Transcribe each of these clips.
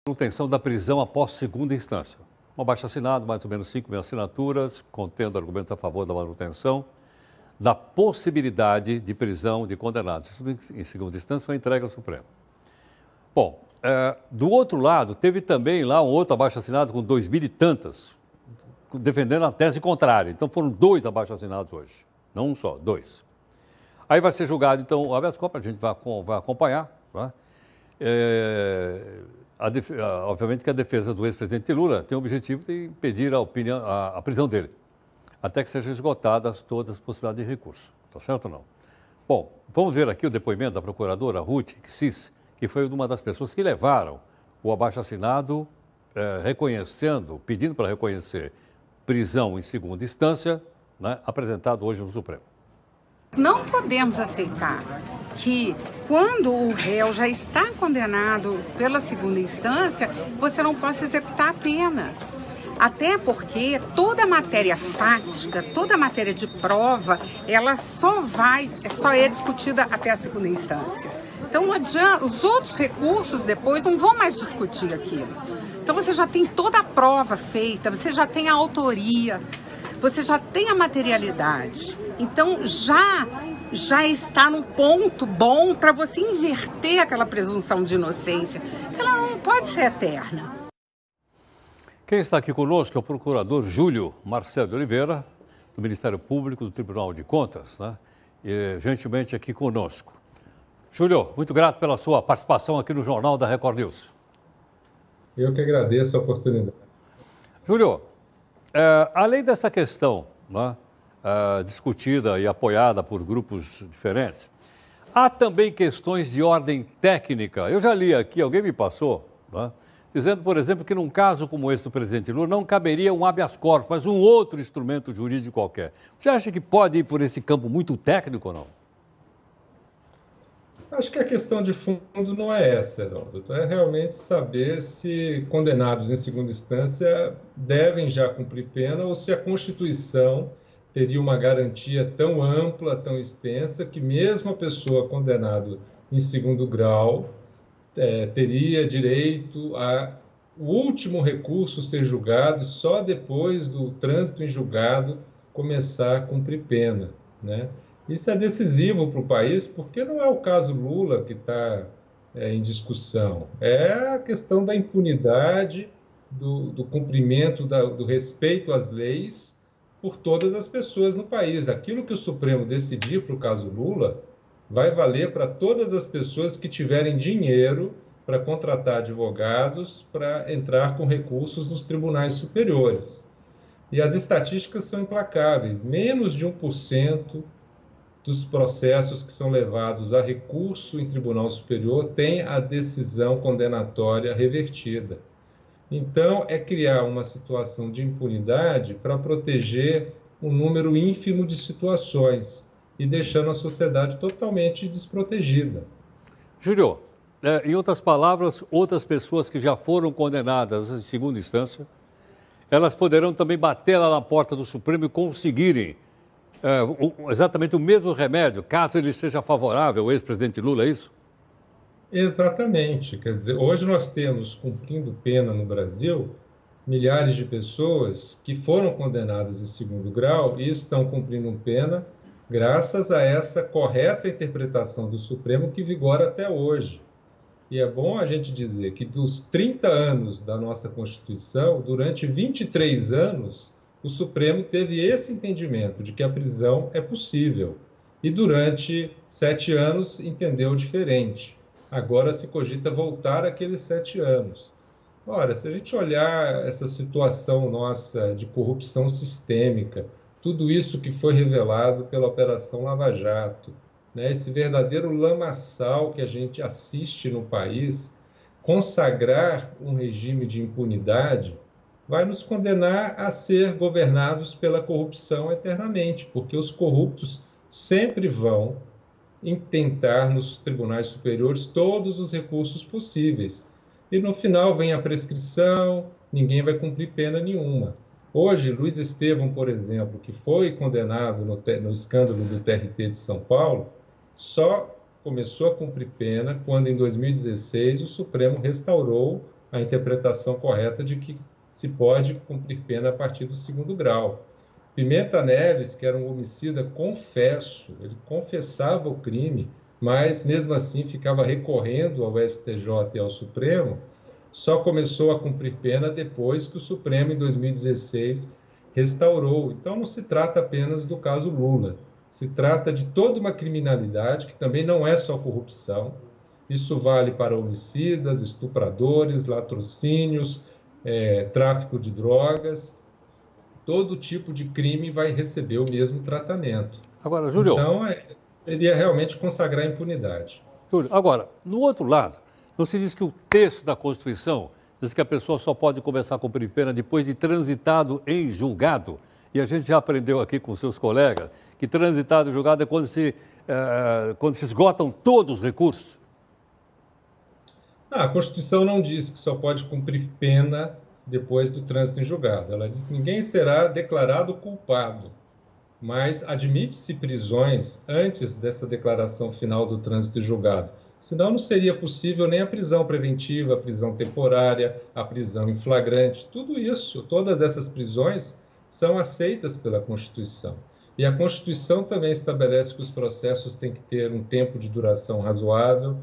Manutenção da prisão após segunda instância. Um abaixo-assinado, mais ou menos 5.000 assinaturas, contendo argumentos a favor da manutenção da possibilidade de prisão de condenados. Isso, em segunda instância, foi entregue ao Supremo. Bom, do outro lado, teve também lá um outro abaixo-assinado com 2.000 e tantas, defendendo a tese contrária. Então, foram 2 abaixo-assinados hoje, não um só, 2. Aí vai ser julgado, então, o habeas corpus, a gente vai acompanhar, né? Obviamente que a defesa do ex-presidente Lula tem o objetivo de impedir a prisão dele, até que sejam esgotadas todas as possibilidades de recurso. Está certo ou não? Bom, vamos ver aqui o depoimento da procuradora Ruth Cis, que foi uma das pessoas que levaram o abaixo-assinado pedindo para reconhecer prisão em segunda instância, né, apresentado hoje no Supremo. Não podemos aceitar que, quando o réu já está condenado pela segunda instância, você não possa executar a pena. Até porque toda a matéria fática, toda a matéria de prova, ela só é discutida até a segunda instância. Então não adianta, os outros recursos depois não vão mais discutir aquilo. Então você já tem toda a prova feita, você já tem a autoria, você já tem a materialidade. Então já está num ponto bom para você inverter aquela presunção de inocência. Ela não pode ser eterna. Quem está aqui conosco é o procurador Júlio Marcelo de Oliveira, do Ministério Público do Tribunal de Contas, né? E gentilmente aqui conosco. Júlio, muito grato pela sua participação aqui no Jornal da Record News. Eu que agradeço a oportunidade. Júlio, além dessa questão, né, discutida e apoiada por grupos diferentes, há também questões de ordem técnica. Eu já li aqui, alguém me passou, né, dizendo, por exemplo, que num caso como esse do presidente Lula não caberia um habeas corpus, mas um outro instrumento jurídico qualquer. Você acha que pode ir por esse campo muito técnico ou não? Acho que a questão de fundo não é essa, Heródoto. É realmente saber se condenados em segunda instância devem já cumprir pena ou se a Constituição teria uma garantia tão ampla, tão extensa, que mesmo a pessoa condenada em segundo grau teria direito a o último recurso ser julgado e só depois do trânsito em julgado começar a cumprir pena, né? Isso é decisivo para o país, porque não é o caso Lula que está em discussão. É a questão da impunidade, do cumprimento, do respeito às leis por todas as pessoas no país. Aquilo que o Supremo decidir para o caso Lula vai valer para todas as pessoas que tiverem dinheiro para contratar advogados para entrar com recursos nos tribunais superiores. E as estatísticas são implacáveis. Menos de 1% dos processos que são levados a recurso em tribunal superior tem a decisão condenatória revertida. Então, é criar uma situação de impunidade para proteger um número ínfimo de situações e deixando a sociedade totalmente desprotegida. Júlio, em outras palavras, outras pessoas que já foram condenadas em segunda instância, elas poderão também bater lá na porta do Supremo e conseguirem exatamente o mesmo remédio, caso ele seja favorável ao ex-presidente Lula, é isso? Exatamente. Quer dizer, hoje nós temos, cumprindo pena no Brasil, milhares de pessoas que foram condenadas em segundo grau e estão cumprindo pena graças a essa correta interpretação do Supremo que vigora até hoje. E é bom a gente dizer que dos 30 anos da nossa Constituição, durante 23 anos, o Supremo teve esse entendimento de que a prisão é possível. E durante 7 anos entendeu diferente. Agora se cogita voltar àqueles 7 anos. Ora, se a gente olhar essa situação nossa de corrupção sistêmica, tudo isso que foi revelado pela Operação Lava Jato, né, esse verdadeiro lamaçal que a gente assiste no país, consagrar um regime de impunidade vai nos condenar a ser governados pela corrupção eternamente, porque os corruptos sempre vão tentar nos tribunais superiores todos os recursos possíveis. E no final vem a prescrição, ninguém vai cumprir pena nenhuma. Hoje, Luiz Estevão, por exemplo, que foi condenado no escândalo do TRT de São Paulo, só começou a cumprir pena quando, em 2016, o Supremo restaurou a interpretação correta de que se pode cumprir pena a partir do 2º grau. Pimenta Neves, que era um homicida confesso, ele confessava o crime, mas mesmo assim ficava recorrendo ao STJ e ao Supremo, só começou a cumprir pena depois que o Supremo, em 2016, restaurou. Então não se trata apenas do caso Lula, se trata de toda uma criminalidade que também não é só corrupção. Isso vale para homicidas, estupradores, latrocínios, tráfico de drogas. Todo tipo de crime vai receber o mesmo tratamento. Agora, Júlio... Então, seria realmente consagrar a impunidade. Júlio, agora, no outro lado, não se diz que o texto da Constituição diz que a pessoa só pode começar a cumprir pena depois de transitado em julgado. E a gente já aprendeu aqui com seus colegas que transitado em julgado é quando se esgotam todos os recursos. A Constituição não diz que só pode cumprir pena depois do trânsito em julgado. Ela diz que ninguém será declarado culpado, mas admite-se prisões antes dessa declaração final do trânsito em julgado. Senão não seria possível nem a prisão preventiva, a prisão temporária, a prisão em flagrante. Tudo isso, todas essas prisões são aceitas pela Constituição. E a Constituição também estabelece que os processos têm que ter um tempo de duração razoável,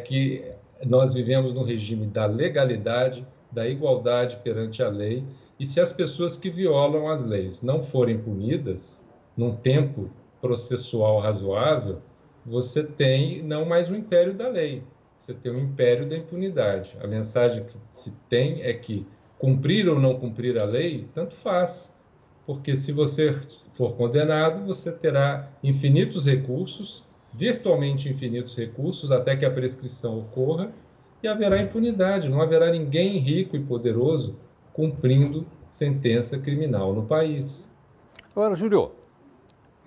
que nós vivemos no regime da legalidade, da igualdade perante a lei, e se as pessoas que violam as leis não forem punidas num tempo processual razoável, você tem não mais o império da lei, você tem o império da impunidade. A mensagem que se tem é que cumprir ou não cumprir a lei, tanto faz, porque se você for condenado, você terá infinitos recursos, virtualmente infinitos recursos, até que a prescrição ocorra, e haverá impunidade, não haverá ninguém rico e poderoso cumprindo sentença criminal no país. Agora, Júlio,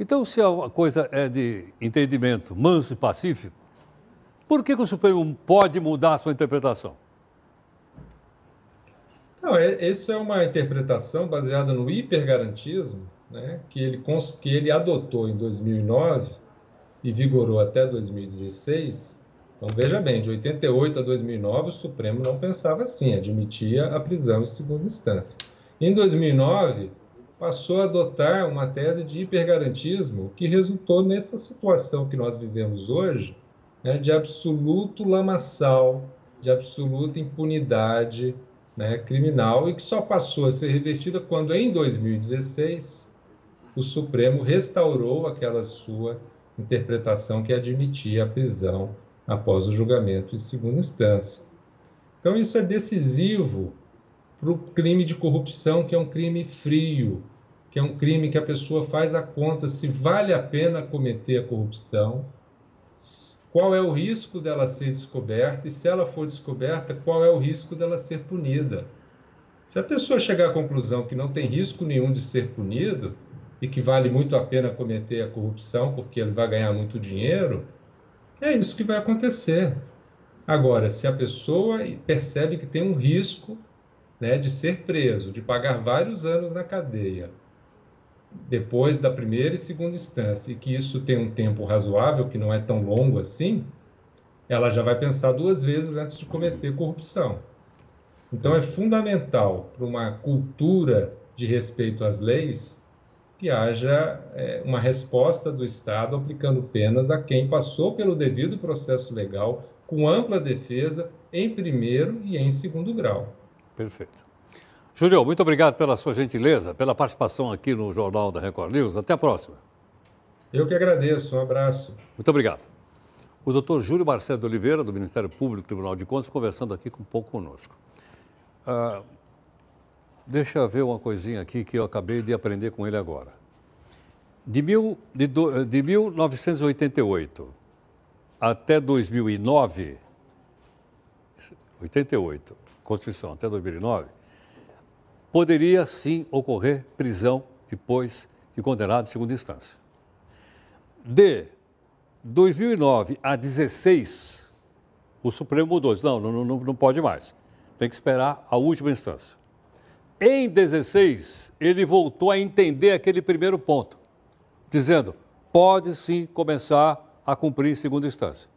então se a coisa é de entendimento manso e pacífico, por que o Supremo pode mudar a sua interpretação? Não, essa é uma interpretação baseada no hipergarantismo, né, que ele adotou em 2009 e vigorou até 2016. Então, veja bem, de 88 a 2009, o Supremo não pensava assim, admitia a prisão em segunda instância. Em 2009, passou a adotar uma tese de hipergarantismo que resultou nessa situação que nós vivemos hoje, né, de absoluto lamaçal, de absoluta impunidade, né, criminal, e que só passou a ser revertida quando, em 2016, o Supremo restaurou aquela sua interpretação que admitia a prisão após o julgamento em segunda instância. Então, isso é decisivo para o crime de corrupção, que é um crime frio, que é um crime que a pessoa faz a conta se vale a pena cometer a corrupção, qual é o risco dela ser descoberta e, se ela for descoberta, qual é o risco dela ser punida. Se a pessoa chegar à conclusão que não tem risco nenhum de ser punido e que vale muito a pena cometer a corrupção porque ele vai ganhar muito dinheiro, é isso que vai acontecer. Agora, se a pessoa percebe que tem um risco, né, de ser preso, de pagar vários anos na cadeia, depois da primeira e segunda instância, e que isso tem um tempo razoável, que não é tão longo assim, ela já vai pensar duas vezes antes de cometer corrupção. Então, é fundamental para uma cultura de respeito às leis que haja uma resposta do Estado aplicando penas a quem passou pelo devido processo legal, com ampla defesa, em primeiro e em segundo grau. Perfeito. Júlio, muito obrigado pela sua gentileza, pela participação aqui no Jornal da Record News. Até a próxima. Eu que agradeço. Um abraço. Muito obrigado. O doutor Júlio Marcelo de Oliveira, do Ministério Público do Tribunal de Contas, conversando aqui um pouco conosco. Deixa eu ver uma coisinha aqui que eu acabei de aprender com ele agora. De 1988 até 2009, 88, Constituição até 2009, poderia sim ocorrer prisão depois de condenado em segunda instância. De 2009 a 16, o Supremo mudou, disse, não pode mais, tem que esperar a última instância. Em 16, ele voltou a entender aquele primeiro ponto, dizendo, pode sim começar a cumprir em segunda instância.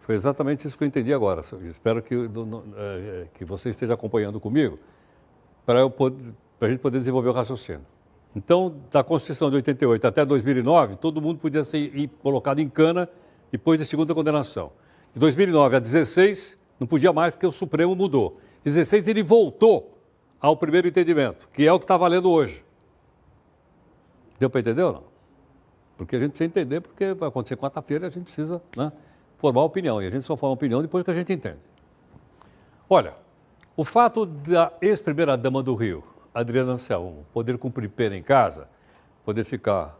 Foi exatamente isso que eu entendi agora. Espero que você esteja acompanhando comigo para a gente poder desenvolver o raciocínio. Então, da Constituição de 88 até 2009, todo mundo podia ser colocado em cana depois de segunda condenação. De 2009 a 16, não podia mais porque o Supremo mudou. De 16, ele voltou ao primeiro entendimento, que é o que está valendo hoje. Deu para entender ou não? Porque a gente precisa entender, porque vai acontecer quarta-feira e a gente precisa, né, formar opinião. E a gente só forma opinião depois que a gente entende. Olha, o fato da ex-primeira-dama do Rio, Adriana Anselmo, poder cumprir pena em casa, poder ficar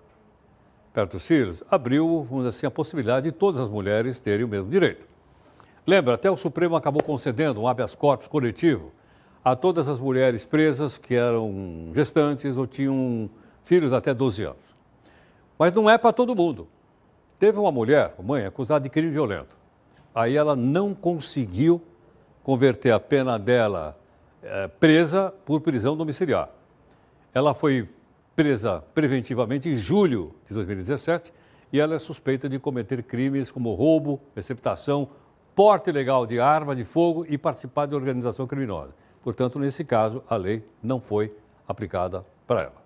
perto dos filhos, abriu, vamos dizer assim, a possibilidade de todas as mulheres terem o mesmo direito. Lembra, até o Supremo acabou concedendo um habeas corpus coletivo a todas as mulheres presas que eram gestantes ou tinham filhos até 12 anos. Mas não é para todo mundo. Teve uma mulher, mãe, acusada de crime violento. Aí ela não conseguiu converter a pena dela presa por prisão domiciliar. Ela foi presa preventivamente em julho de 2017 e ela é suspeita de cometer crimes como roubo, receptação, porte ilegal de arma de fogo e participar de organização criminosa. Portanto, nesse caso, a lei não foi aplicada para ela.